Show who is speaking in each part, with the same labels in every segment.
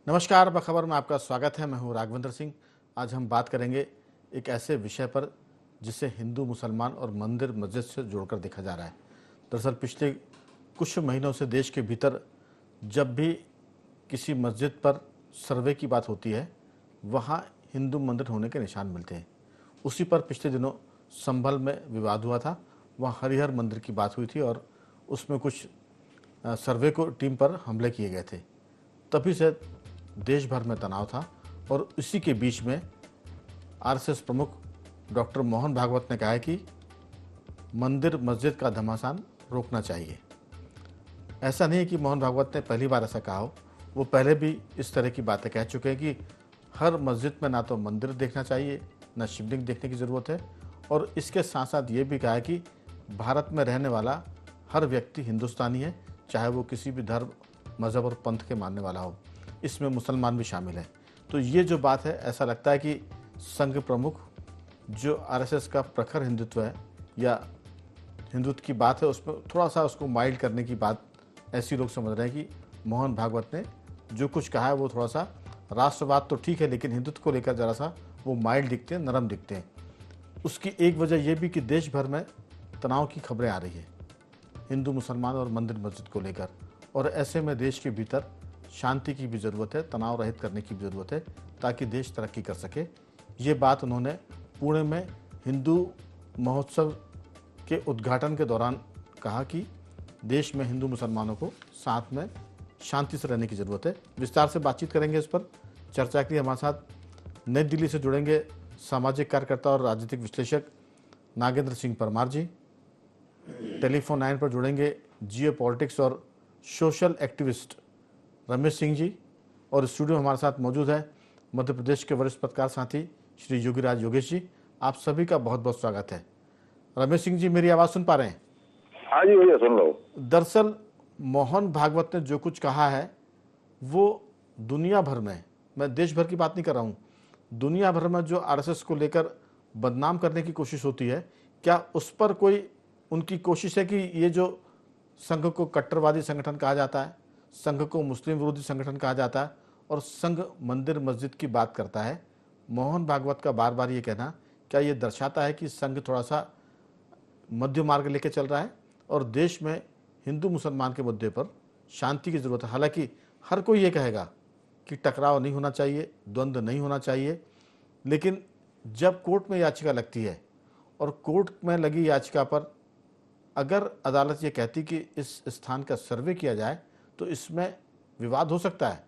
Speaker 1: नमस्कार, बखबर में आपका स्वागत है। मैं हूं राघवेंद्र सिंह। आज हम बात करेंगे एक ऐसे विषय पर जिसे हिंदू, मुसलमान और मंदिर मस्जिद से जोड़कर देखा जा रहा है। दरअसल पिछले कुछ महीनों से देश के भीतर जब भी किसी मस्जिद पर सर्वे की बात होती है, वहां हिंदू मंदिर होने के निशान मिलते हैं। उसी पर पिछले दिनों संभल में विवाद हुआ था। वहाँ हरिहर मंदिर की बात हुई थी और उसमें कुछ सर्वे को टीम पर हमले किए गए थे। तभी से देश भर में तनाव था और इसी के बीच में आरएसएस प्रमुख डॉक्टर मोहन भागवत ने कहा है कि मंदिर मस्जिद का घमासान रोकना चाहिए। ऐसा नहीं है कि मोहन भागवत ने पहली बार ऐसा कहा हो, वो पहले भी इस तरह की बातें कह चुके हैं कि हर मस्जिद में ना तो मंदिर देखना चाहिए, ना शिवलिंग देखने की ज़रूरत है। और इसके साथ साथ ये भी कहा है कि भारत में रहने वाला हर व्यक्ति हिंदुस्तानी है, चाहे वो किसी भी धर्म, मज़हब और पंथ के मानने वाला हो। इसमें मुसलमान भी शामिल है। तो ये जो बात है, ऐसा लगता है कि संघ प्रमुख जो आरएसएस का प्रखर हिंदुत्व है या हिंदुत्व की बात है, उसमें थोड़ा सा उसको माइल्ड करने की बात ऐसी लोग समझ रहे हैं कि मोहन भागवत ने जो कुछ कहा है वो थोड़ा सा राष्ट्रवाद तो ठीक है, लेकिन हिंदुत्व को लेकर ज़रा सा वो माइल्ड दिखते हैं, नरम दिखते हैं। उसकी एक वजह यह भी कि देश भर में तनाव की खबरें आ रही है हिंदू, मुसलमान और मंदिर मस्जिद को लेकर। और ऐसे में देश के भीतर शांति की भी ज़रूरत है, तनाव रहित करने की भी ज़रूरत है, ताकि देश तरक्की कर सके। ये बात उन्होंने पुणे में हिंदू महोत्सव के उद्घाटन के दौरान कहा कि देश में हिंदू मुसलमानों को साथ में शांति से रहने की ज़रूरत है। विस्तार से बातचीत करेंगे इस पर। चर्चा के लिए हमारे साथ नई दिल्ली से जुड़ेंगे सामाजिक कार्यकर्ता और राजनीतिक विश्लेषक नागेंद्र सिंह परमार जी। टेलीफोन लाइन पर जुड़ेंगे जियो पॉलिटिक्स और सोशल एक्टिविस्ट रमेश सिंह जी। और स्टूडियो में हमारे साथ मौजूद है मध्य प्रदेश के वरिष्ठ पत्रकार साथी श्री योगीराज योगेश जी। आप सभी का बहुत बहुत स्वागत है। रमेश सिंह जी, मेरी आवाज़ सुन पा रहे हैं?
Speaker 2: हाँ जी भैया, सुन लो।
Speaker 1: दरअसल मोहन भागवत ने जो कुछ कहा है वो दुनिया भर में, मैं देश भर की बात नहीं कर रहा हूँ, दुनिया भर में जो आरएसएस को लेकर बदनाम करने की कोशिश होती है, क्या उस पर कोई उनकी कोशिश है कि ये जो संघ को कट्टरवादी संगठन कहा जाता है, संघ को मुस्लिम विरोधी संगठन कहा जाता है और संघ मंदिर मस्जिद की बात करता है, मोहन भागवत का बार बार ये कहना, क्या ये दर्शाता है कि संघ थोड़ा सा मध्य मार्ग लेके चल रहा है और देश में हिंदू मुसलमान के मुद्दे पर शांति की ज़रूरत है? हालांकि हर कोई ये कहेगा कि टकराव नहीं होना चाहिए, द्वंद्व नहीं होना चाहिए, लेकिन जब कोर्ट में याचिका लगती है और कोर्ट में लगी याचिका पर अगर अदालत ये कहती कि इस स्थान का सर्वे किया जाए तो इसमें विवाद हो सकता है,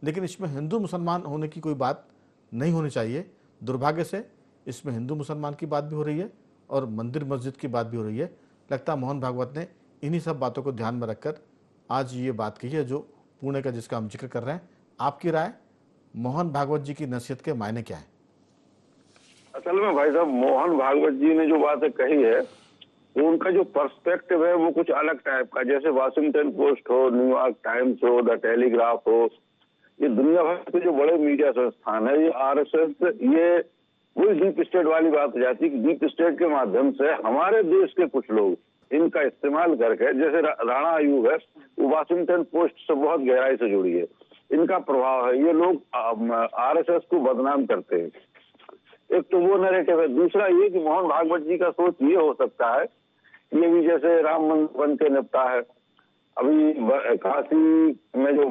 Speaker 1: लेकिन इसमें हिंदू मुसलमान होने की कोई बात नहीं होनी चाहिए। दुर्भाग्य से इसमें हिंदू मुसलमान की बात भी हो रही है और मंदिर मस्जिद की बात भी हो रही है। लगता है मोहन भागवत ने इन्हीं सब बातों को ध्यान में रखकर आज ये बात कही है जो पुणे का, जिसका हम जिक्र कर रहे हैं। आपकी राय, मोहन भागवत जी की नसीहत के मायने क्या है?
Speaker 2: असल में भाई साहब, मोहन भागवत जी ने जो बातें कही है, उनका जो पर्सपेक्टिव है वो कुछ अलग टाइप का। जैसे वाशिंगटन पोस्ट हो, न्यूयॉर्क टाइम्स हो, द टेलीग्राफ हो, ये दुनिया भर के जो बड़े मीडिया संस्थान है, ये आरएसएस, ये वही डीप स्टेट वाली बात हो जाती है कि डीप स्टेट के माध्यम से हमारे देश के कुछ लोग इनका इस्तेमाल करके, जैसे राणा आयोग है, वो वाशिंगटन पोस्ट से बहुत गहराई से जुड़ी है, इनका प्रभाव है, ये लोग आरएसएस को बदनाम करते हैं। एक तो वो नैरेटिव है। दूसरा ये कि मोहन भागवत जी का सोच ये हो सकता है, ये भी जैसे राम मंदिर बन के निपटा है, अभी काशी में जो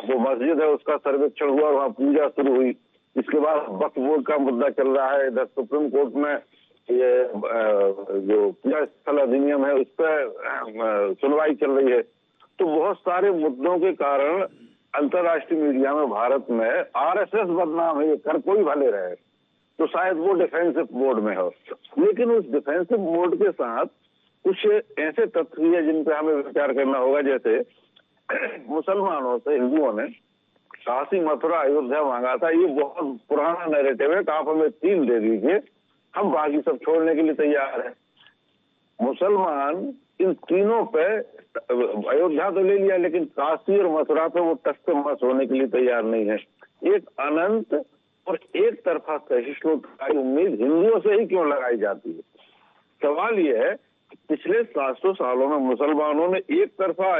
Speaker 2: वो मस्जिद है उसका सर्वेक्षण हुआ, वहाँ पूजा शुरू हुई। इसके बाद वक्फ बोर्ड का मुद्दा चल रहा है, इधर सुप्रीम कोर्ट में ये जो पूजा स्थल अधिनियम है उस पर सुनवाई चल रही है। तो बहुत सारे मुद्दों के कारण अंतर्राष्ट्रीय मीडिया में भारत में आरएसएस बदनाम है, ये कर कोई भले रहे, तो शायद वो डिफेंसिव मोड में हो। लेकिन उस डिफेंसिव मोड के साथ कुछ ऐसे तथ्य भी है जिन पे हमें विचार करना होगा। जैसे मुसलमानों से हिंदुओं ने काशी, मथुरा, अयोध्या मांगा था। ये बहुत पुराना नैरेटिव है कि आप हमें 3 दे दीजिए, हम बाकी सब छोड़ने के लिए तैयार है। मुसलमान इन तीनों पे, अयोध्या तो ले लिया, लेकिन काशी और मथुरा पे वो टस से मस होने के लिए तैयार नहीं है। एक अनंत और एक तरफा सहिष्णुता की उम्मीद हिंदुओं से ही क्यों लगाई जाती है? सवाल यह है कि पिछले 700 सालों में मुसलमानों ने एक तरफा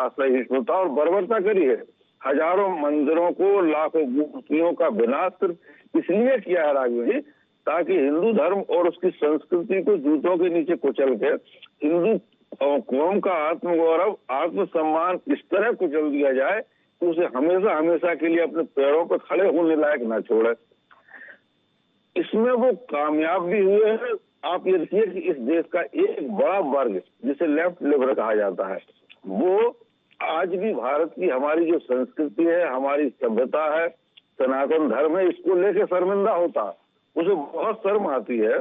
Speaker 2: असहिष्णुता और बर्बरता करी है। हजारों मंदिरों को, लाखों मूर्तियों का विनाश सिर्फ इसलिए किया है राघव जी, ताकि हिंदू धर्म और उसकी संस्कृति को जूतों के नीचे कुचल के हिंदू कौम का आत्मगौरव, आत्मसम्मान इस तरह कुचल दिया जाए कि उसे हमेशा हमेशा के लिए अपने पैरों पर खड़े होने लायक ना छोड़े। इसमें वो कामयाब भी हुए हैं। आप ये देखिए कि इस देश का एक बड़ा वर्ग जिसे लेफ्ट लिबरल कहा जाता है, वो आज भी भारत की हमारी जो संस्कृति है, हमारी सभ्यता है, सनातन धर्म है, इसको लेके शर्मिंदा होता। उसे बहुत शर्म आती है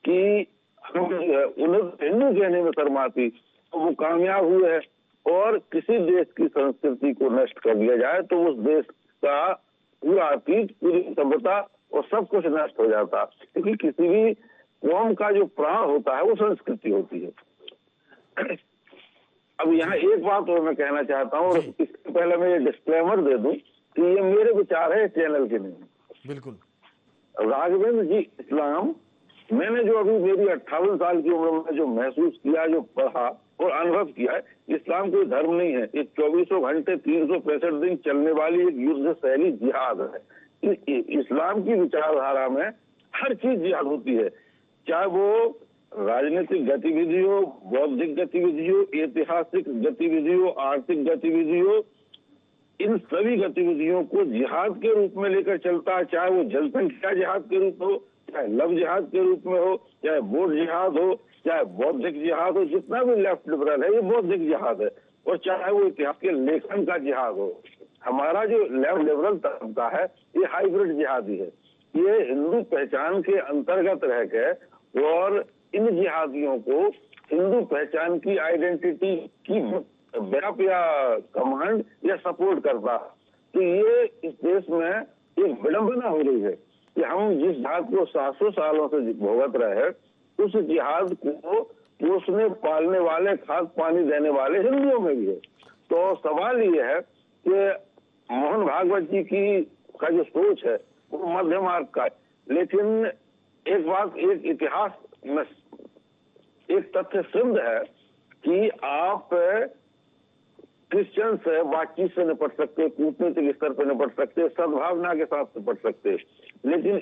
Speaker 2: कि हम उन्हें हिंदू कहने में शर्म आती। तो वो कामयाब हुए हैं। और किसी देश की संस्कृति को नष्ट कर दिया जाए तो उस देश का पूरा अतीत, पूरी सभ्यता और सब कुछ नष्ट हो जाता। क्योंकि किसी भी कौम का जो प्राण होता है वो संस्कृति होती है। अब यहाँ एक बात और मैं कहना चाहता हूँ, और इससे पहले मैं ये डिस्क्लेमर दे दूं कि ये मेरे विचार है, चैनल के नहीं।
Speaker 1: बिल्कुल
Speaker 2: राघवेंद्र जी, इस्लाम मैंने जो अभी मेरी 58 साल की उम्र में जो महसूस किया, जो पढ़ा और अनुभव किया है, इस्लाम कोई धर्म नहीं है। एक 24 घंटे 365 दिन चलने वाली एक युद्ध शैली जिहाद है। इस्लाम की विचारधारा में हर चीज जिहाद होती है, चाहे वो राजनीतिक गतिविधि हो, बौद्धिक गतिविधि हो, ऐतिहासिक गतिविधि हो, आर्थिक गतिविधि हो। इन सभी गतिविधियों को जिहाद के रूप में लेकर चलता है, चाहे वो जनसंख्या जिहाद के रूप में हो, चाहे लव जिहाद के रूप में हो, चाहे वोट जिहाद हो, चाहे बौद्धिक जिहाद हो। जितना भी लेफ्ट लिबरल है ये बौद्धिक जिहाद है, और चाहे वो इतिहास के लेखन का जिहाद हो। हमारा जो लेफ्ट लिबरल तबका है ये हाइब्रिड जिहादी है। ये हिंदू पहचान के अंतर्गत रह के और इन जिहादियों को हिंदू पहचान की आइडेंटिटी की व्याप या कमांड या सपोर्ट करता। तो ये इस देश में एक विडंबना हो रही है कि हम जिस जिहाद को 700 सालों से भुगत रहे हैं, उस जिहाद को पोषने पालने वाले, खाद पानी देने वाले हिंदुओं में भी है। तो सवाल ये है कि मोहन भागवत जी की का जो सोच है वो मध्य मार्ग का है। लेकिन एक बात, एक इतिहास में एक तथ्य सिद्ध है कि आप क्रिश्चियन से बातचीत से निपट सकते, कूटनीतिक स्तर पर निपट सकते, सद्भावना के साथ निपट सकते। लेकिन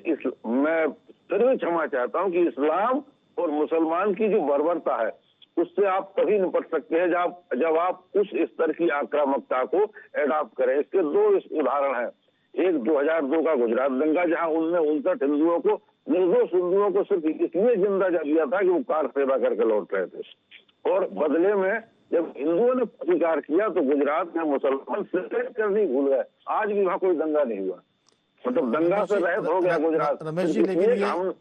Speaker 2: मैं फिर भी क्षमा चाहता हूं कि इस्लाम और मुसलमान की जो बर्बरता है उससे आप तभी निपट सकते हैं जब आप उस स्तर की आक्रामकता को एडॉप्ट करें। इसके दो उदाहरण हैं। एक 2002 का गुजरात दंगा, जहां उनने 59 हिंदुओं को, निर्दोष हिंदुओं को सिर्फ इसलिए जिंदा जला दिया था कि वो कार सेवा करके लौट रहे थे, और बदले में जब हिंदुओं ने प्रतिकार किया तो गुजरात में मुसलमान सेपरेट करने भूल गए। आज भी वहां कोई दंगा नहीं हुआ, मतलब दंगा से रहित हो गया गुजरात।
Speaker 1: रमेश जी, लेकिन ये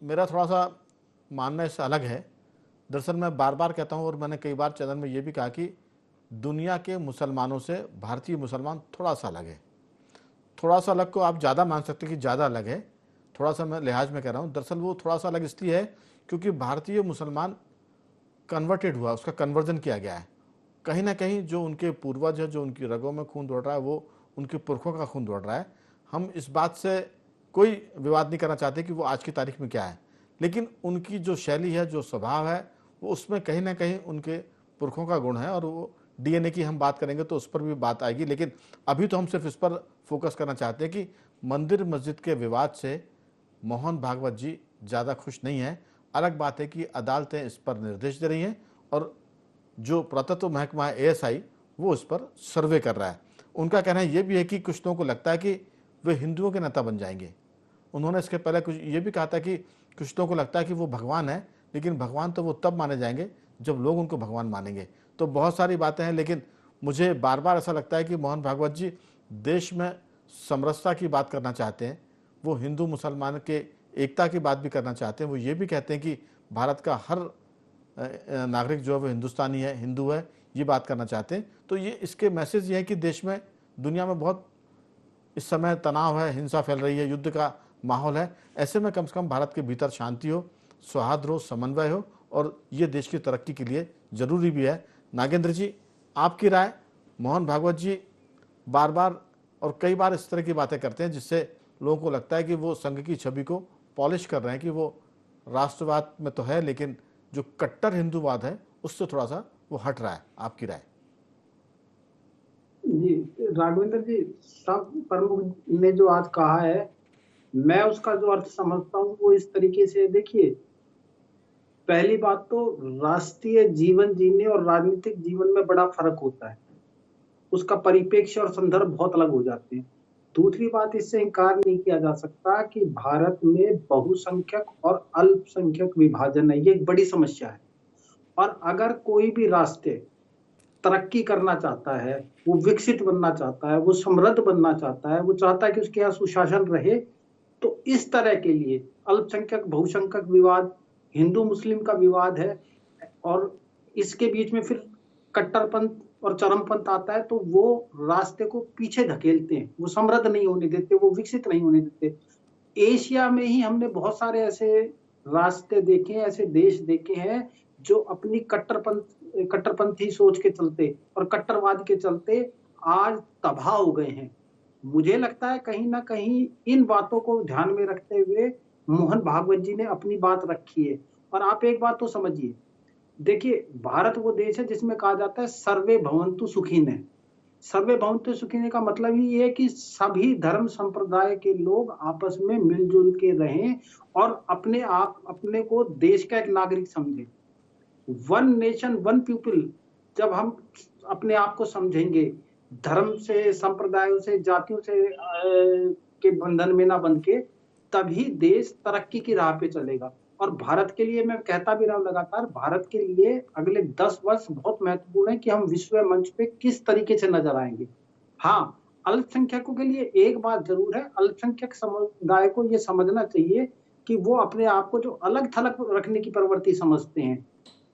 Speaker 1: मेरा थोड़ा सा मानना इससे अलग है। दरअसल मैं बार बार कहता हूँ, और मैंने कई बार चैनल में ये भी कहा कि दुनिया के मुसलमानों से भारतीय मुसलमान थोड़ा सा अलग है। थोड़ा सा अलग को आप ज़्यादा मान सकते हैं कि ज़्यादा अलग है, थोड़ा सा मैं लिहाज में कह रहा हूँ। दरअसल वो थोड़ा सा अलग इसलिए है क्योंकि भारतीय मुसलमान कन्वर्टेड हुआ, उसका कन्वर्जन किया गया है। कहीं ना कहीं जो उनके पूर्वज है, जो उनकी रगों में खून दौड़ रहा है, वो उनके पुरखों का खून दौड़ रहा है। हम इस बात से कोई विवाद नहीं करना चाहते कि वो आज की तारीख में क्या है, लेकिन उनकी जो शैली है, जो स्वभाव है, वो उसमें कहीं ना कहीं उनके पुरखों का गुण है। और वो डीएनए की हम बात करेंगे तो उस पर भी बात आएगी, लेकिन अभी तो हम सिर्फ इस पर फोकस करना चाहते हैं कि मंदिर मस्जिद के विवाद से मोहन भागवत जी ज़्यादा खुश नहीं है। अलग बात है कि अदालतें इस पर निर्देश दे रही हैं और जो पुरातत्व महकमा है एएसआई वो इस पर सर्वे कर रहा है। उनका कहना ये भी है कि कुछ लोगों को लगता है कि वे हिंदुओं के नेता बन जाएंगे। उन्होंने इसके पहले कुछ ये भी कहा था कि कुछ लोगों को लगता है कि वो भगवान है, लेकिन भगवान तो वो तब माने जाएंगे जब लोग उनको भगवान मानेंगे। तो बहुत सारी बातें हैं, लेकिन मुझे बार बार ऐसा लगता है कि मोहन भागवत जी देश में समरसता की बात करना चाहते हैं, वो हिंदू मुसलमान के एकता की बात भी करना चाहते हैं। वो ये भी कहते हैं कि भारत का हर नागरिक जो है वो हिंदुस्तानी है, हिंदू है, ये बात करना चाहते हैं। तो ये इसके मैसेज ये है कि देश में, दुनिया में बहुत इस समय तनाव है, हिंसा फैल रही है, युद्ध का माहौल है। ऐसे में कम से कम भारत के भीतर शांति हो, सौहार्द हो, समन्वय हो, और ये देश की तरक्की के लिए ज़रूरी भी है। नागेंद्र जी, आपकी राय? मोहन भागवत जी बार बार और कई बार इस तरह की बातें करते हैं जिससे लोगों को लगता है कि वो संघ की छवि को पॉलिश कर रहे हैं, कि वो राष्ट्रवाद में तो है लेकिन जो कट्टर हिंदूवाद है उससे थोड़ा सा वो हट रहा है। आपकी राय?
Speaker 3: जी, राघवेंद्र जी, सब प्रमुख ने जो आज कहा है, मैं उसका जो अर्थ समझता हूँ वो इस तरीके से है। देखिए, पहली बात तो राष्ट्रीय जीवन जीने और राजनीतिक जीवन में बड़ा फर्क होता है। उसका परिप्रेक्ष्य और संदर्भ बहुत अलग हो जाते हैं। दूसरी बात, इससे इनकार नहीं किया जा सकता कि भारत में बहुसंख्यक और अल्पसंख्यक विभाजन है, ये एक बड़ी समस्या है। और अगर कोई भी राष्ट्र तरक्की करना चाहता है, वो विकसित बनना चाहता है, वो समृद्ध बनना चाहता है, वो चाहता है कि उसके यहाँ सुशासन रहे, तो इस तरह के लिए अल्पसंख्यक बहुसंख्यक विवाद, हिंदू मुस्लिम का विवाद है, और इसके बीच में फिर कट्टरपंथ और चरमपंथ आता है, तो वो रास्ते को पीछे धकेलते हैं, वो समृद्ध नहीं होने देते, वो विकसित नहीं होने देते। एशिया में ही हमने बहुत सारे ऐसे रास्ते देखे हैं, ऐसे देश देखे हैं जो अपनी कट्टरपंथी सोच के चलते और कट्टरवाद के चलते आज तबाह हो गए हैं। मुझे लगता है कहीं ना कहीं इन बातों को ध्यान में रखते हुए मोहन भागवत जी ने अपनी बात रखी है। और आप एक बात तो समझिए, देखिए, भारत वो देश है जिसमें कहा जाता है सर्वे भवन्तु सुखिनः। सर्वे भवन्तु सुखिनः का मतलब ही ये है कि सभी धर्म संप्रदाय के लोग आपस में मिलजुल के रहें और अपने को देश का एक नागरिक समझें। वन नेशन वन पीपल, जब हम अपने आप को समझेंगे, धर्म से, संप्रदायों से, जातियों से के बंधन में ना बंध के, तभी देश तरक्की की राह पे चलेगा। और भारत के लिए मैं कहता भी रहा हूं लगातार, भारत के लिए अगले 10 वर्ष बहुत महत्वपूर्ण है कि हम विश्व मंच पे किस तरीके से नजर आएंगे। हाँ, अल्पसंख्यकों के लिए एक बात जरूर है, अल्पसंख्यक समुदाय को ये समझना चाहिए कि वो अपने आप को जो अलग थलग रखने की प्रवृत्ति समझते हैं,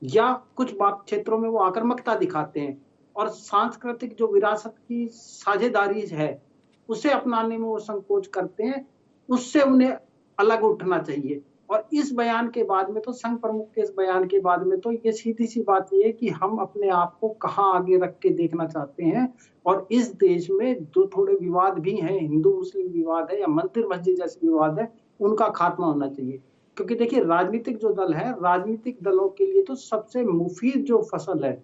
Speaker 3: या कुछ बात क्षेत्रों में वो आक्रामकता दिखाते हैं, और सांस्कृतिक जो विरासत की साझेदारी है उसे अपनाने में वो संकोच करते हैं, उससे उन्हें अलग उठना चाहिए। और इस बयान के बाद में तो, संघ प्रमुख के इस बयान के बाद में तो ये सीधी सी बात ये है कि हम अपने आप को कहाँ आगे रख के देखना चाहते हैं। और इस देश में जो थोड़े विवाद भी हैं, हिंदू मुस्लिम विवाद है या मंदिर मस्जिद जैसे विवाद है, उनका खात्मा होना चाहिए। क्योंकि देखिए, राजनीतिक जो दल है, राजनीतिक दलों के लिए तो सबसे मुफीद जो फसल है,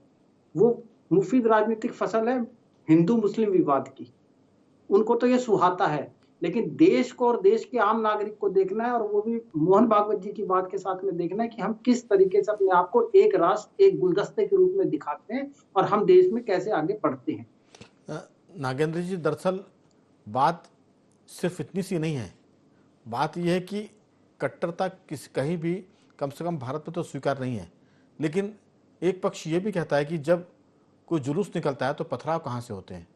Speaker 3: वो मुफीद राजनीतिक फसल है हिंदू मुस्लिम विवाद की। उनको तो ये सुहाता है, लेकिन देश को और देश के आम नागरिक को देखना है, और वो भी मोहन भागवत जी की बात के साथ में देखना है कि हम किस तरीके से अपने आप को एक राष्ट्र, एक गुलदस्ते के रूप में दिखाते हैं और हम देश में कैसे आगे बढ़ते हैं।
Speaker 1: नागेंद्र जी, दरअसल बात सिर्फ इतनी सी नहीं है। बात यह है कि कट्टरता कहीं भी, कम से कम भारत में तो स्वीकार नहीं है। लेकिन एक पक्ष ये भी कहता है कि जब कोई जुलूस निकलता है तो पथराव कहाँ से होते हैं।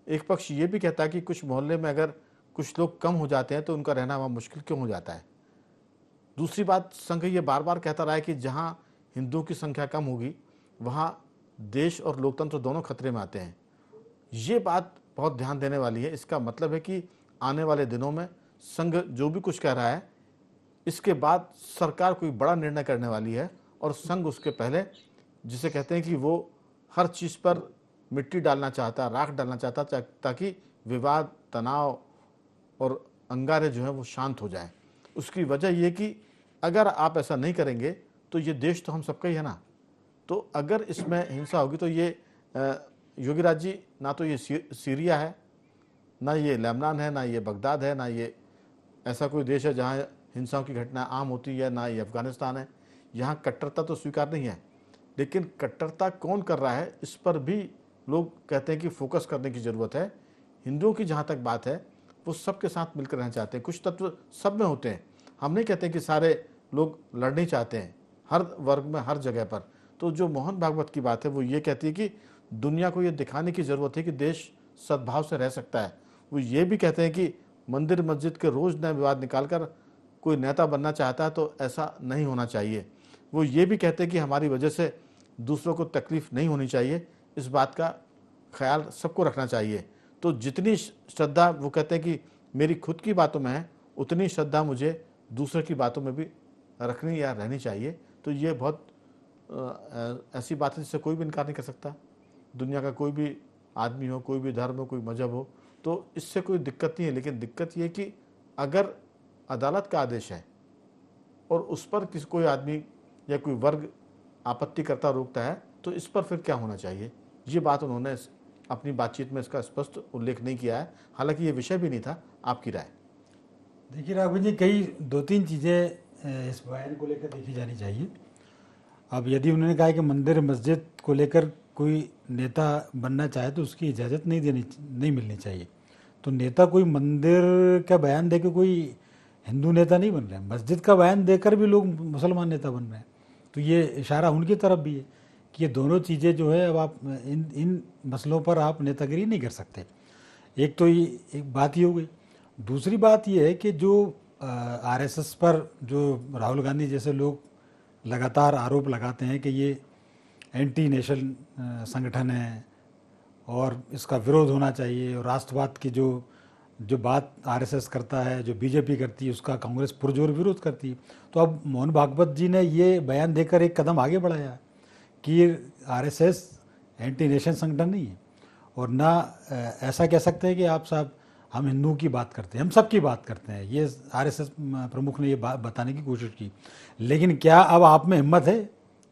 Speaker 1: एक पक्ष ये भी कहता है कि कुछ मोहल्ले में अगर कुछ लोग कम हो जाते हैं तो उनका रहना वहाँ मुश्किल क्यों हो जाता है। दूसरी बात, संघ ये बार बार कहता रहा है कि जहाँ हिंदुओं की संख्या कम होगी वहाँ देश और लोकतंत्र दोनों खतरे में आते हैं। ये बात बहुत ध्यान देने वाली है। इसका मतलब है कि आने वाले दिनों में संघ जो भी कुछ कह रहा है, इसके बाद सरकार कोई बड़ा निर्णय करने वाली है, और संघ उसके पहले, जिसे कहते हैं कि वो हर चीज़ पर मिट्टी डालना चाहता, राख डालना चाहता, ताकि विवाद, तनाव और अंगारे जो है वो शांत हो जाए। उसकी वजह ये कि अगर आप ऐसा नहीं करेंगे तो ये देश तो हम सबका ही है ना। तो अगर इसमें हिंसा होगी तो ये योगीराज जी, ना तो ये सीरिया है, ना ये लेबनान है, ना ये बगदाद है, ना ये ऐसा कोई देश है जहाँ हिंसाओं की घटना आम होती है, ना ये अफगानिस्तान है। यहाँ कट्टरता तो स्वीकार नहीं है, लेकिन कट्टरता कौन कर रहा है इस पर भी लोग कहते हैं कि फोकस करने की ज़रूरत है। हिंदुओं की जहाँ तक बात है, वो सबके साथ मिलकर रहना चाहते हैं। कुछ तत्व सब में होते हैं, हम नहीं कहते कि सारे लोग लड़ना चाहते हैं हर वर्ग में, हर जगह पर। तो जो मोहन भागवत की बात है वो ये कहती है कि दुनिया को ये दिखाने की ज़रूरत है कि देश सद्भाव से रह सकता है। वो ये भी कहते हैं कि मंदिर मस्जिद के रोज़ नए विवाद निकालकर कोई नेता बनना चाहता है तो ऐसा नहीं होना चाहिए। वो ये भी कहते हैं कि हमारी वजह से दूसरों को तकलीफ़ नहीं होनी चाहिए, इस बात का ख्याल सबको रखना चाहिए। तो जितनी श्रद्धा वो कहते हैं कि मेरी खुद की बातों में है, उतनी श्रद्धा मुझे दूसरे की बातों में भी रखनी या रहनी चाहिए। तो ये बहुत ऐसी बात है जिससे कोई भी इनकार नहीं कर सकता। दुनिया का कोई भी आदमी हो, कोई भी धर्म हो, कोई मजहब हो, तो इससे कोई दिक्कत नहीं है। लेकिन दिक्कत ये कि अगर अदालत का आदेश है और उस पर कोई आदमी या कोई वर्ग आपत्ति करता रोकता है, तो इस पर फिर क्या होना चाहिए, ये बात उन्होंने अपनी बातचीत में इसका स्पष्ट उल्लेख नहीं किया है, हालांकि ये विषय भी नहीं था। आपकी राय?
Speaker 4: देखिए राघवन जी, कई 2-3 चीज़ें इस बयान को लेकर देखी जानी चाहिए। अब यदि उन्होंने कहा कि मंदिर मस्जिद को लेकर कोई नेता बनना चाहे तो उसकी इजाज़त नहीं मिलनी चाहिए। तो नेता कोई मंदिर का बयान दे के कोई हिंदू नेता नहीं बन रहे हैं, मस्जिद का बयान देकर भी लोग मुसलमान नेता बन रहे हैं। तो ये इशारा उनकी तरफ भी है कि ये दोनों चीज़ें जो है, अब आप इन मसलों पर आप नेतागिरी नहीं कर सकते। एक तो ये एक बात ये हो गई। दूसरी बात ये है कि जो आरएसएस पर जो राहुल गांधी जैसे लोग लगातार आरोप लगाते हैं कि ये एंटी नेशन संगठन है और इसका विरोध होना चाहिए, और राष्ट्रवाद की जो बात आरएसएस करता है, जो बीजेपी करती है, उसका कांग्रेस पुरजोर विरोध करती है। तो अब मोहन भागवत जी ने ये बयान देकर एक कदम आगे बढ़ाया है कि आरएसएस एंटी नेशन संगठन नहीं है, और ना ऐसा कह सकते हैं कि आप साहब हम हिंदुओं की बात करते हैं, हम सब की बात करते हैं। ये आरएसएस प्रमुख ने ये बात बताने की कोशिश की। लेकिन क्या अब आप में हिम्मत है,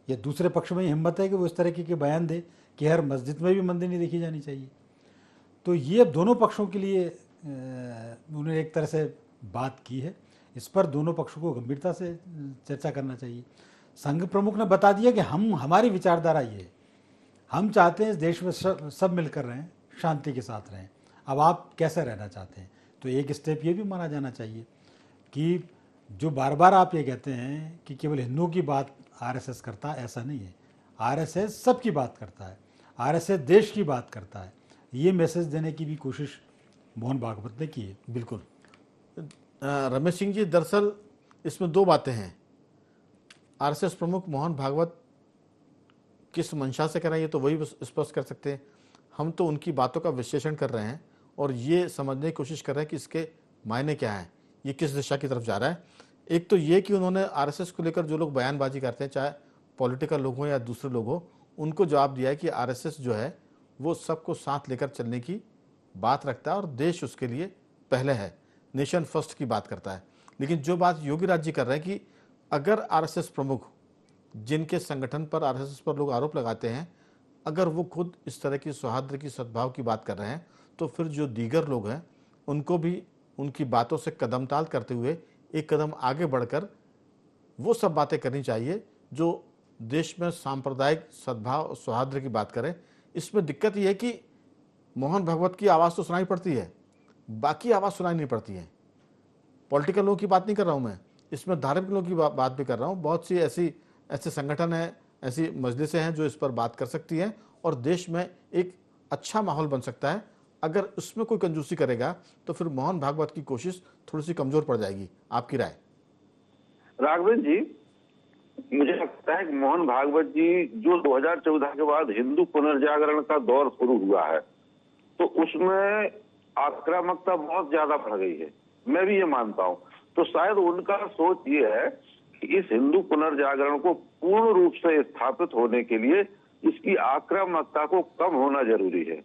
Speaker 4: या दूसरे पक्ष में हिम्मत है कि वो इस तरह के बयान दे कि हर मस्जिद में भी मंदिर नहीं देखी जानी चाहिए? तो ये अब दोनों पक्षों के लिए उन्होंने एक तरह से बात की है। इस पर दोनों पक्षों को गंभीरता से चर्चा करना चाहिए। संघ प्रमुख ने बता दिया कि हमारी विचारधारा ये है, हम चाहते हैं इस देश में सब मिलकर रहें, शांति के साथ रहें। अब आप कैसे रहना चाहते हैं? तो एक स्टेप ये भी माना जाना चाहिए कि जो बार बार आप ये कहते हैं कि केवल हिंदुओं की बात आरएसएस करता है, ऐसा नहीं है। आरएसएस सबकी बात करता है, आरएसएस देश की बात करता है। ये मैसेज देने की भी कोशिश मोहन भागवत ने की है।
Speaker 1: बिल्कुल। रमेश सिंह जी, दरअसल इसमें दो बातें हैं। आरएसएस प्रमुख मोहन भागवत किस मंशा से कर रहे हैं ये तो वही स्पष्ट कर सकते हैं। हम तो उनकी बातों का विश्लेषण कर रहे हैं और ये समझने की कोशिश कर रहे हैं कि इसके मायने क्या हैं, ये किस दिशा की तरफ जा रहा है। एक तो ये कि उन्होंने आरएसएस को लेकर जो लोग बयानबाजी करते हैं, चाहे पॉलिटिकल लोग हों या दूसरे लोग हों, उनको जवाब दिया है कि आरएसएस जो है वो सबको साथ लेकर चलने की बात रखता है और देश उसके लिए पहले है, नेशन फर्स्ट की बात करता है। लेकिन जो बात योगी राज जी कर रहे हैं कि अगर आरएसएस प्रमुख, जिनके संगठन पर आरएसएस पर लोग आरोप लगाते हैं, अगर वो खुद इस तरह की सौहार्द की सद्भाव की बात कर रहे हैं, तो फिर जो दीगर लोग हैं उनको भी उनकी बातों से कदमताल करते हुए एक कदम आगे बढ़कर वो सब बातें करनी चाहिए जो देश में सांप्रदायिक सद्भाव और सौहार्द की बात करें। इसमें दिक्कत यह है कि मोहन भागवत की आवाज़ तो सुनाई पड़ती है, बाकी आवाज़ सुनाई नहीं पड़ती है। पॉलिटिकल लोगों की बात नहीं कर रहा हूँ मैं, इसमें धार्मिक लोगों की बात भी कर रहा हूँ। बहुत सी ऐसे संगठन हैं, ऐसी मजलिसें हैं जो इस पर बात कर सकती हैं और देश में एक अच्छा माहौल बन सकता है। अगर उसमें कोई कंजूसी करेगा तो फिर मोहन भागवत की कोशिश थोड़ी सी कमजोर पड़ जाएगी। आपकी राय?
Speaker 2: राघवेंद्र जी, मुझे लगता है कि मोहन भागवत जी जो 2014 के बाद हिंदू पुनर्जागरण का दौर शुरू हुआ है, तो उसमें आक्रामकता बहुत ज्यादा बढ़ गई है, मैं भी ये मानता हूँ। तो शायद उनका सोच ये है कि इस हिंदू पुनर्जागरण को पूर्ण रूप से स्थापित होने के लिए इसकी आक्रामकता को कम होना जरूरी है।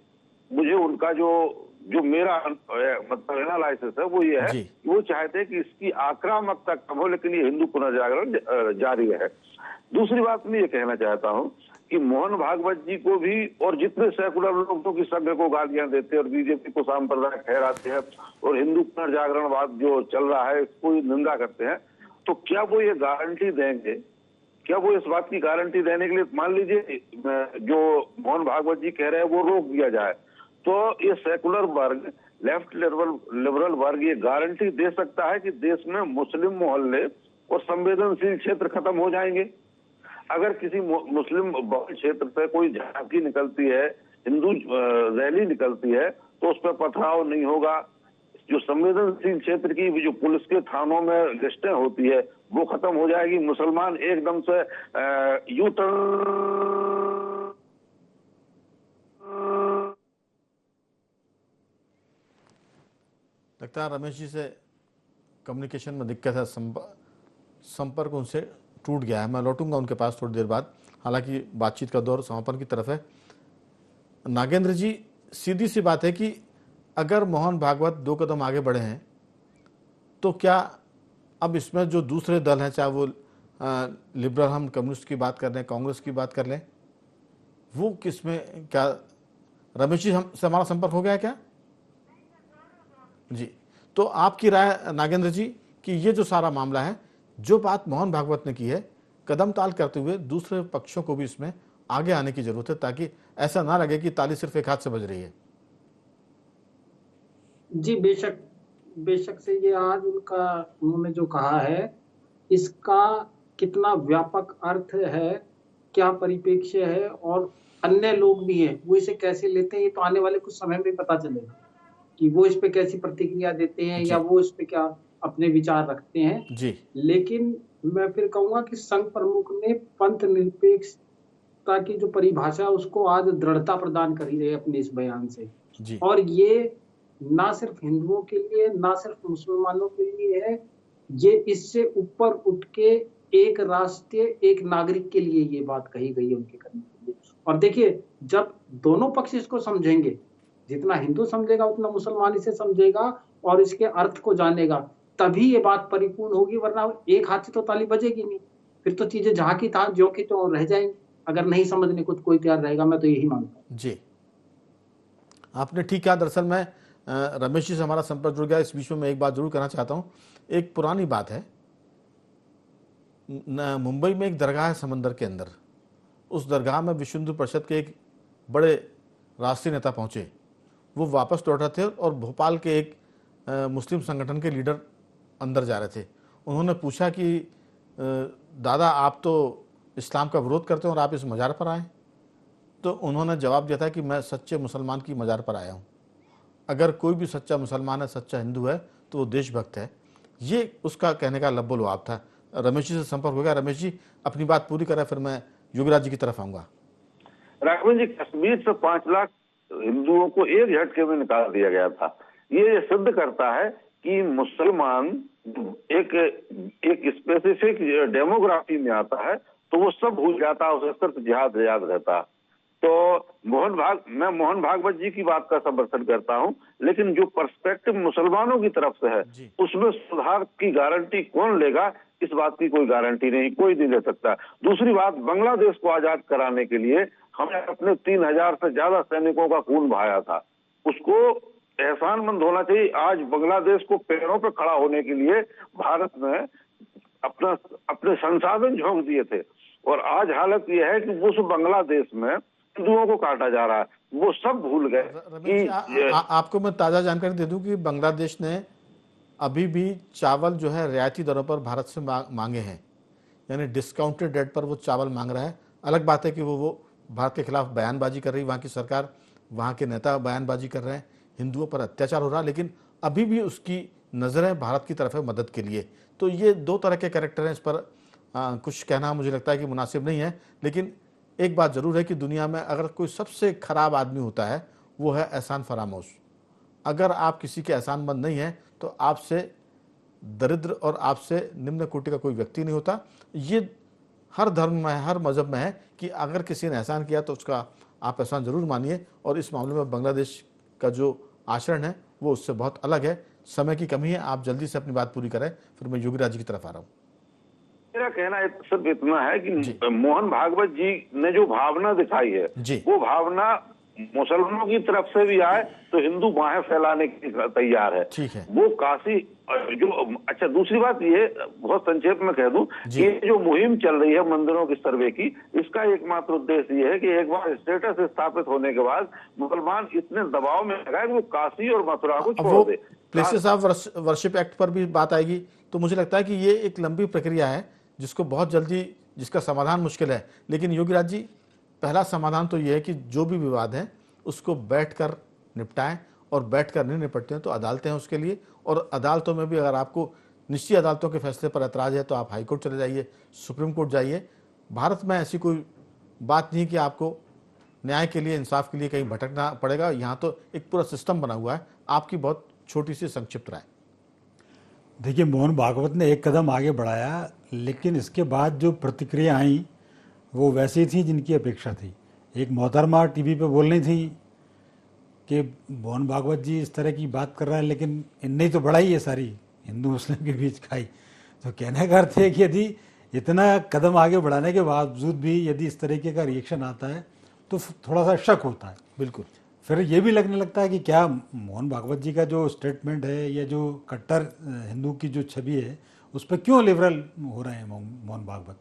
Speaker 2: मुझे उनका जो मेरा मतलब एनालिसिस है वो ये है कि वो चाहते हैं कि इसकी आक्रामकता कम हो, लेकिन ये हिंदू पुनर्जागरण जारी है। दूसरी बात मैं ये कहना चाहता हूँ कि मोहन भागवत जी को भी और जितने सेकुलर लोगों की संघ को गालियां देते हैं और बीजेपी को सांप्रदायिक ठहराते हैं और हिंदू पुनर्जागरणवाद जो चल रहा है इसको निंदा करते हैं, तो क्या वो ये गारंटी देंगे, क्या वो इस बात की गारंटी देने के लिए, मान लीजिए जो मोहन भागवत जी कह रहे हैं वो रोक दिया जाए, तो ये सेकुलर वर्ग, लेफ्ट लिबरल वर्ग ये गारंटी दे सकता है कि देश में मुस्लिम मोहल्ले और संवेदनशील क्षेत्र खत्म हो जाएंगे? अगर किसी मुस्लिम बहुल क्षेत्र से कोई झांकी निकलती है, हिंदू रैली निकलती है, तो उस पर पथराव नहीं होगा। जो संवेदनशील क्षेत्र की जो पुलिस के थानों में गश्तें होती है वो खत्म हो जाएगी। मुसलमान एकदम से यू टर्न।
Speaker 1: लगता है रमेश जी से कम्युनिकेशन में दिक्कत है, संपर्क उनसे टूट गया है। मैं लौटूंगा उनके पास थोड़ी देर बाद, हालांकि बातचीत का दौर समापन की तरफ है। नागेंद्र जी, सीधी सी बात है कि अगर मोहन भागवत 2 कदम आगे बढ़े हैं तो क्या अब इसमें जो दूसरे दल हैं, चाहे वो लिबरल, हम कम्युनिस्ट की बात कर लें, कांग्रेस की बात कर लें, वो किसमें क्या रमेश जी से हमारा संपर्क हो गया है क्या? जी, तो आपकी राय नागेंद्र जी कि ये जो सारा मामला है, जो बात मोहन भागवत ने की है, कदम ताल करते हुए दूसरे पक्षों को भी इसमें आगे आने की जरूरत है, ताकि ऐसा ना लगे कि ताली सिर्फ एक हाथ से बज रही है।
Speaker 3: जी बेशक, बेशक से ये आज उन्होंने जो कहा है, इसका कितना व्यापक अर्थ है, क्या परिप्रेक्ष्य है, और अन्य लोग भी हैं वो इसे कैसे लेते हैं, ये तो आने वाले कुछ समय में पता चलेगा कि वो इस पे कैसी प्रतिक्रिया देते हैं
Speaker 1: जी।
Speaker 3: या वो इस पे क्या अपने विचार रखते हैं।
Speaker 1: जी।
Speaker 3: लेकिन मैं फिर कहूंगा कि संघ प्रमुख ने पंथ निरपेक्षता की जो परिभाषा उसको आज दृढ़ता प्रदान करी है अपने इस बयान से।
Speaker 1: जी।
Speaker 3: और ये ना सिर्फ हिंदुओं के लिए, ना सिर्फ मुसलमानों के लिए है, ये इससे ऊपर उठ के एक राष्ट्रीय, एक नागरिक के लिए ये बात कही गई है उनके करने के लिए। और देखिए, जब दोनों पक्ष इसको समझेंगे, जितना हिंदू समझेगा उतना मुसलमान इसे समझेगा और इसके अर्थ को जानेगा, तभी ये बात परिपूर्ण होगी, वरना एक हाथ से तो ताली बजेगी नहीं, फिर तो चीजें जहां की तहां ज्यों की त्यों रह जाएंगी, अगर नहीं समझने को कोई तैयार रहेगा। मैं तो यही मानता हूँ।
Speaker 1: जी, आपने ठीक कहा। दरअसल मैं रमेश जी से हमारा संपर्क जुड़ गया, इस बीच में मैं एक बात जरूर कहना चाहता हूँ। एक पुरानी बात है, मुंबई में एक दरगाह है समंदर के अंदर। उस दरगाह में विश्व हिंदू परिषद के एक बड़े राष्ट्रीय नेता पहुंचे। वो वापस लौट रहे थे और भोपाल के एक मुस्लिम संगठन के लीडर अंदर जा रहे थे। उन्होंने पूछा कि दादा, आप तो इस्लाम का विरोध करते हैं और आप इस मज़ार पर आए? तो उन्होंने जवाब दिया था कि मैं सच्चे मुसलमान की मज़ार पर आया हूँ। अगर कोई भी सच्चा मुसलमान है, सच्चा हिंदू है, तो वो देशभक्त है। ये उसका कहने का लब्बो लुआब था। रमेश जी से संपर्क हो गया। रमेश जी अपनी बात पूरी करें, फिर मैं योगीराज जी की तरफ आऊंगा।
Speaker 2: राघवन जी, कश्मीर से 5 लाख हिंदुओं को एक झटके में निकाल दिया गया था। ये सिद्ध करता है कि मुसलमान एक स्पेसिफिक डेमोग्राफी में आता है तो वो सब भूल जाता है, उसे सिर्फ जिहाद याद रहता है। तो मैं मोहन भागवत जी की बात का समर्थन करता हूं, लेकिन जो पर्सपेक्टिव मुसलमानों की तरफ से है उसमें सुधार की गारंटी कौन लेगा? इस बात की कोई गारंटी नहीं, कोई नहीं ले सकता। दूसरी बात, बांग्लादेश को आजाद कराने के लिए हमने अपने 3000 से ज्यादा सैनिकों का खून बहाया था। उसको एहसानमंद होना चाहिए। आज बांग्लादेश को पैरों पर खड़ा होने के लिए भारत ने अपने संसाधन झोंक दिए थे, और आज हालत यह है कि उस बांग्लादेश में हिंदुओं को काटा जा रहा है। वो सब भूल गए कि
Speaker 1: आपको मैं ताजा जानकारी दे दूं कि बांग्लादेश ने अभी भी चावल जो है रियायती दरों पर भारत से मांगे हैं, यानी डिस्काउंटेड रेट पर वो चावल मांग रहा है। अलग बात है कि वो भारत के खिलाफ बयानबाजी कर रही है, वहाँ की सरकार, वहाँ के नेता बयानबाजी कर रहे हैं, हिंदुओं पर अत्याचार हो रहा है, लेकिन अभी भी उसकी नज़रें भारत की तरफ है मदद के लिए। तो ये दो तरह के कैरेक्टर हैं, इस पर कुछ कहना मुझे लगता है कि मुनासिब नहीं है। लेकिन एक बात ज़रूर है कि दुनिया में अगर कोई सबसे खराब आदमी होता है वो है एहसान फरामोश। अगर आप किसी के एहसानमंद नहीं हैं तो आपसे दरिद्र और आपसे निम्न कोटि का कोई व्यक्ति नहीं होता। ये हर धर्म में है, हर मज़हब में है कि अगर किसी ने एहसान किया तो उसका आप एहसान ज़रूर मानिए। और इस मामले में बांग्लादेश का जो आचरण है वो उससे बहुत अलग है। समय की कमी है, आप जल्दी से अपनी बात पूरी करें, फिर मैं योगीराज जी की तरफ आ रहा हूँ।
Speaker 2: मेरा कहना सिर्फ इतना है कि मोहन भागवत जी ने जो भावना दिखाई है वो भावना मुसलमानों की तरफ से भी आए तो हिंदू बाहें फैलाने की तैयार है।
Speaker 1: ठीक है।
Speaker 2: वो काशी जो अच्छा, दूसरी बात ये बहुत संक्षेप में कह दूं कि ये जो मुहिम चल रही है मंदिरों की सर्वे की, इसका एकमात्र उद्देश्य ये है कि एक बार स्टेटस स्थापित होने के बाद मुसलमान इतने दबाव में लगाए कि वो काशी और मथुरा को छोड़ दे।
Speaker 1: प्लेसेस ऑफ वर्शिप एक्ट पर भी बात आएगी। तो मुझे लगता है कि ये एक लंबी प्रक्रिया है जिसको बहुत जल्दी, जिसका समाधान मुश्किल है। लेकिन योगीराज जी, पहला समाधान तो ये है कि जो भी विवाद है उसको बैठकर निपटाएं, और बैठकर नहीं निपटते हैं तो अदालतें हैं उसके लिए। और अदालतों में भी अगर आपको निश्चित अदालतों के फैसले पर ऐतराज़ है तो आप हाई कोर्ट चले जाइए, सुप्रीम कोर्ट जाइए। भारत में ऐसी कोई बात नहीं कि आपको न्याय के लिए, इंसाफ के लिए कहीं भटकना पड़ेगा। यहाँ तो एक पूरा सिस्टम बना हुआ है। आपकी बहुत छोटी सी संक्षिप्त राय।
Speaker 4: देखिए, मोहन भागवत ने एक कदम आगे बढ़ाया, लेकिन इसके बाद जो प्रतिक्रिया आई वो वैसी थी जिनकी अपेक्षा थी। एक मोहतरमा टीवी पे बोल रही थी कि मोहन भागवत जी इस तरह की बात कर रहा है, लेकिन इनने तो बढ़ाई है सारी हिंदू मुस्लिम के बीच खाई। तो कहने का अर्थ है कि यदि इतना कदम आगे बढ़ाने के बावजूद भी यदि इस तरीके का रिएक्शन आता है तो थोड़ा सा शक होता है।
Speaker 1: बिल्कुल।
Speaker 4: फिर ये भी लगने लगता है कि क्या मोहन भागवत जी का जो स्टेटमेंट है या जो कट्टर हिंदू की जो छवि है उस पर क्यों लिबरल हो रहे हैं मोहन भागवत।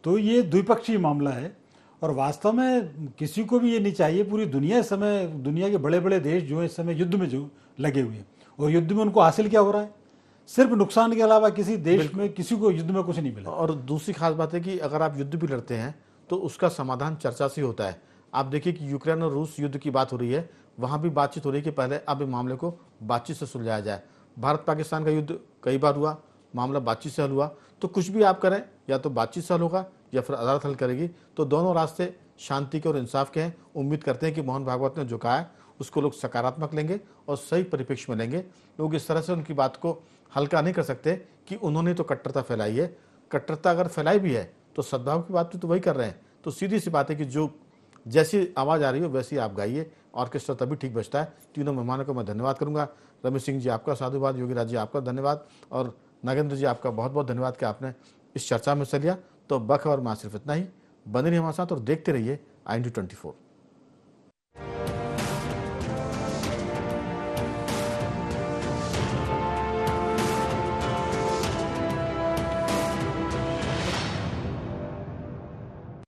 Speaker 4: तो ये द्विपक्षीय मामला है और वास्तव में किसी को भी ये नहीं चाहिए। पूरी दुनिया इस समय, दुनिया के बड़े बड़े देश जो है इस समय युद्ध में जो लगे हुए हैं, और युद्ध में उनको हासिल क्या हो रहा है, सिर्फ नुकसान के अलावा किसी देश में किसी को युद्ध में कुछ नहीं मिला।
Speaker 1: और दूसरी खास बात है कि अगर आप युद्ध भी लड़ते हैं तो उसका समाधान चर्चा से होता है। आप देखिए कि यूक्रेन और रूस युद्ध की बात हो रही है, वहाँ भी बातचीत हो रही है कि पहले अब इस मामले को बातचीत से सुलझाया जाए। भारत पाकिस्तान का युद्ध कई बार हुआ, मामला बातचीत से हल हुआ। तो कुछ भी आप करें, या तो बातचीत से हल होगा या फिर अदालत हल करेगी। तो दोनों रास्ते शांति के और इंसाफ के हैं। उम्मीद करते हैं कि मोहन भागवत ने जो कहा है उसको लोग सकारात्मक लेंगे और सही परिप्रेक्ष्य में लेंगे। लोग इस तरह से उनकी बात को हल्का नहीं कर सकते कि उन्होंने तो कट्टरता फैलाई है। कट्टरता अगर फैलाई भी है तो सद्भाव की बात तो वही कर रहे हैं। तो सीधी सी बात है कि जो जैसी आवाज़ आ रही हो वैसी आप गाइए, ऑर्केस्ट्रा तभी ठीक बजता है। तीनों मेहमानों को मैं धन्यवाद करूंगा। रमेश सिंह जी आपका साधुवाद, योगी राज जी आपका धन्यवाद, और नागेंद्र जी आपका बहुत बहुत धन्यवाद कि आपने इस चर्चा में हिस्सा लिया। तो बख और मैं सिर्फ इतना ही। बने रहिए हमारे साथ और देखते रहिए IND24।